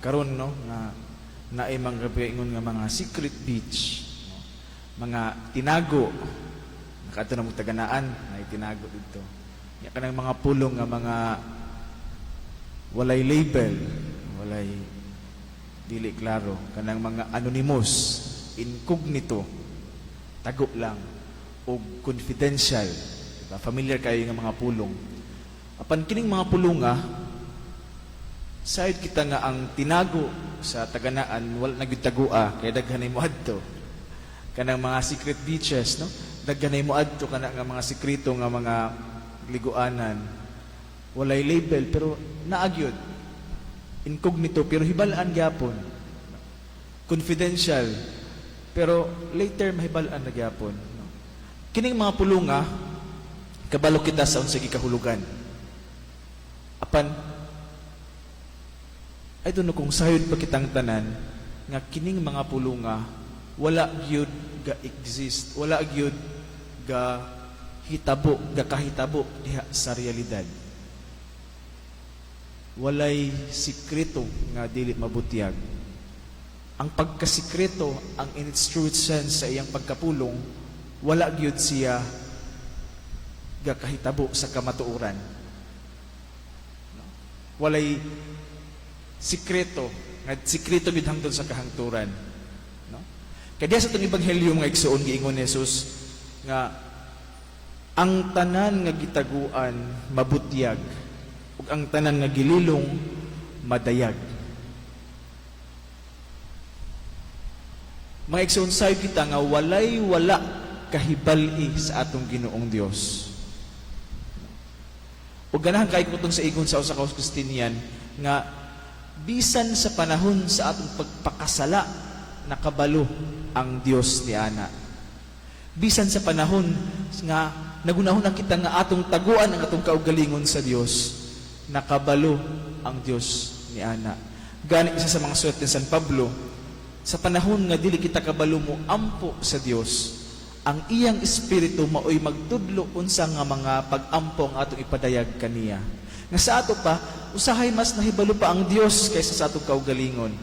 karon no nga naay mga ingon nga mga secret beach, no? Mga tinago nakato na mo taganaan na itinago dito. Ya kanang mga pulong nga mga walay label, walay dili klaro, kanang mga anonymous, incognito, tago lang o confidential. Diba? Familiar kayo nga mga pulong. Apan kining mga pulunga side kita nga ang tinago sa taganaan wala nagitagua kay daghanay mo adto kanang mga secret beaches, no? Daghanay mo adto kana nga mga sekreto nga mga liguanan, walay label pero naagyod, incognito pero hibalaan gyapon, confidential pero later mahibalaan na gyapon, no? Kining mga pulunga kabalo kita sa unsay gikahulugan. Apan I don't know kung sayod pa kitang tanan nga kining mga pulunga wala gyud ga exist, wala gyud ga hitabo, ga kahitabo diha sa realidad. Walay sikreto nga dili mabutiag. Ang pagkasikreto, ang in its true sense sa iyang pagkapulong, wala gyud siya ga kahitabo sa kamatuoran. Walay sikreto, nga sikreto gid hangtod sa kahangturan, no? Kaya sa itong ebanghelyo nga igsuon giingon ni Jesus nga ang tanan nga gitaguan mabutyag ug ang tanan nga gililong madayag. Mga igsuon sayod kita nga wala kahibal-i sa atong Ginoong Dios. Ug ganahan kay ko sa igon sa usa ka Kristinian nga bisan sa panahon sa atong pagpakasala nakabalo ang Dios ni ana. Bisan sa panahon nga nagunahon na kita nga atong taguan ang atong kaugalingon sa Dios, nakabalo ang Dios ni ana. Gani isa sa mga suwat ni San Pablo, sa panahon nga dili kita kabalo mo ampo sa Dios, ang iyang espiritu maoy magtudlo unsa nga mga pag-ampo ang atong ipadayag kaniya. Nga sa ato pa, usahay mas nahibalo pa ang Dios kaysa sa atong kaugalingon.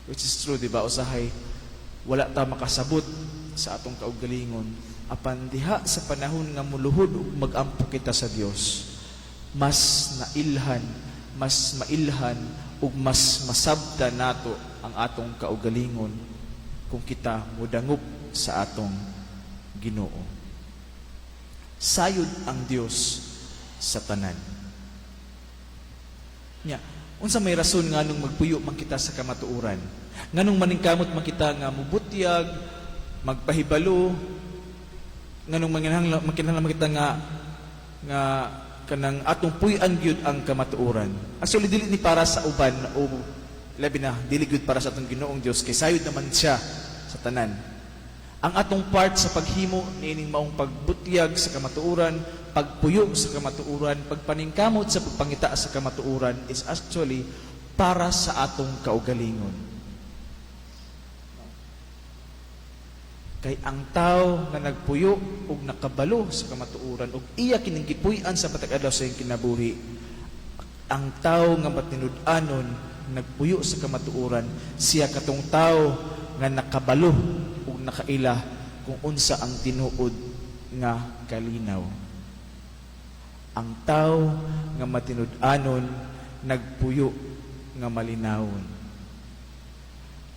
Which is true, di ba? Usahay, wala ta makasabot sa atong kaugalingon. Apan diha sa panahon nga muluhod ug mag-ampo kita sa Dios, mas mailhan ug mas masabta nato ang atong kaugalingon kung kita mudangop sa atong Ginoo. Sayod ang Dios sa tanan. Nya, unsa may rason nganong magpuyo man kita sa kamatuoran? Nganong maningkamot man kita nga mubutyag, magpahibalo, nganong manginahanglan man kita nga kanang atong puy-an gyud ang kamatuoran. Actually dili ni para sa uban o labi na dili gyud para sa atong Ginoong Dios kay sayod naman siya sa tanan. Ang atong part sa paghimo niining maong pagbutyag sa kamatuoran, pagpuyo sa kamatuoran, pagpaningkamot sa pagpangita sa kamatuoran is actually para sa atong kaugalingon. Kay ang tao nga nagpuyo ug nakabalo sa kamatuoran ug iya kining gipuy-an sa patag-adlaw sa iyang kinabuhi, ang tao nga matinud-anon nagpuyo sa kamatuoran, siya katong tao nga nakabalo ug nakaila kung unsa ang tinuod nga kalinaw. Ang tao nga matinud-anon nagpuyo nga malinawon.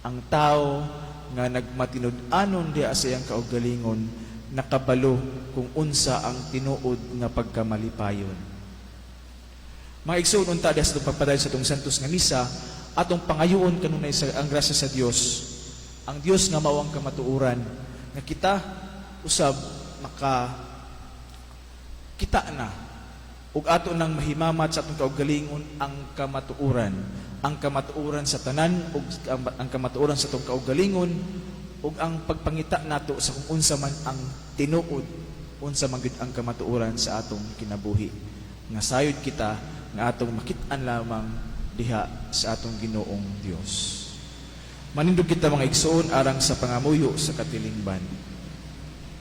Ang tao nga nagmatinud-anon diha sa iyang kaugalingon nakabalo kung unsa ang tinuod nga pagkamalipayon. Mga igsoon unta diha sa pagpadayon sa itong santos nga misa, atong pangayoon kanunay sa ang grasya sa Dios. Ang Dios nga mao ang kamatuoran nga kita usab kita na ug ato nang mahimamat sa atong kaugalingon ang kamatuoran sa tanan ug ang kamatuoran sa atong kaugalingon ug ang pagpangita nato sa kung unsa man ang tinuod, unsa man gid ang kamatuoran sa atong kinabuhi. Nga sayod kita nga atong makit-an lamang diha sa atong Ginoong Dios. Manindog kita mga igsoon arang sa pangamuyo sa katilingban.